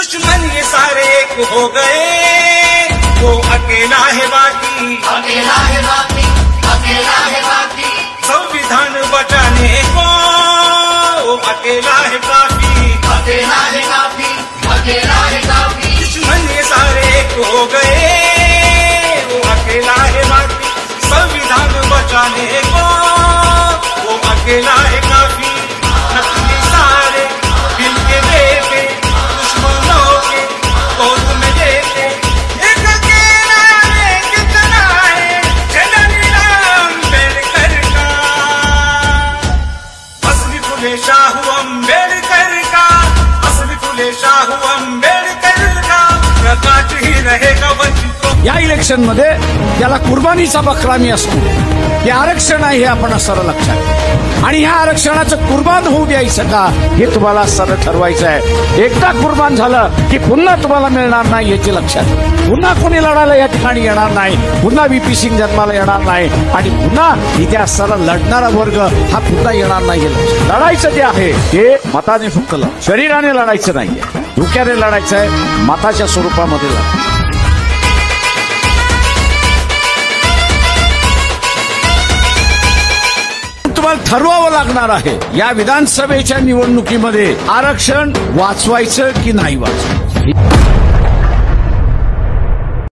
दुश्मन ये सारे एक हो गए, वो अकेला है बाकी, अकेला है बाकी, अकेला है बाकी। संविधान बचाने को वो अकेला है काफी, अकेला है काफी, अकेला है काफी। दुश्मन ये सारे एक हो गए, वो अकेला है बाकी, संविधान बचाने को वो अकेला है काफी। नकली सारे दिल के बेटे दुश्मनों के गोद में लेके, एक अकेला है कितना है जननी अम्बेडकर का, असली फुले शाहू अम्बेडकर का, असली फुले शाहू अम्बेडकर का प्रकाश ही रहेगा वंचितों। या इलेक्शन मध्ये त्याला कुर्बानीचा बकरा मी असतो, हे आरक्षण आहे हे आपण सरळ लक्षात, आणि ह्या आरक्षणाचं कुर्बान होऊ द्यायचं का हे तुम्हाला सरळ ठरवायचं आहे। एकदा कुर्बान झालं की पुन्हा तुम्हाला मिळणार नाही याची लक्षात, पुन्हा कोणी लढायला या ठिकाणी येणार नाही, पुन्हा व्हीपी सिंग जन्माला येणार नाही, आणि पुन्हा इथे सरळ लढणारा वर्ग हा पुन्हा येणार नाही। लढायचं जे आहे ते मताने फुंकलं, शरीराने लढायचं नाहीये, डोक्याने लढायचं आहे, मताच्या स्वरूपामध्ये लढायचं। तुम्हाला ठरवावं लागणार आहे या विधानसभेच्या निवडणुकीमध्ये आरक्षण वाचवायचं की नाही वाचवायचं।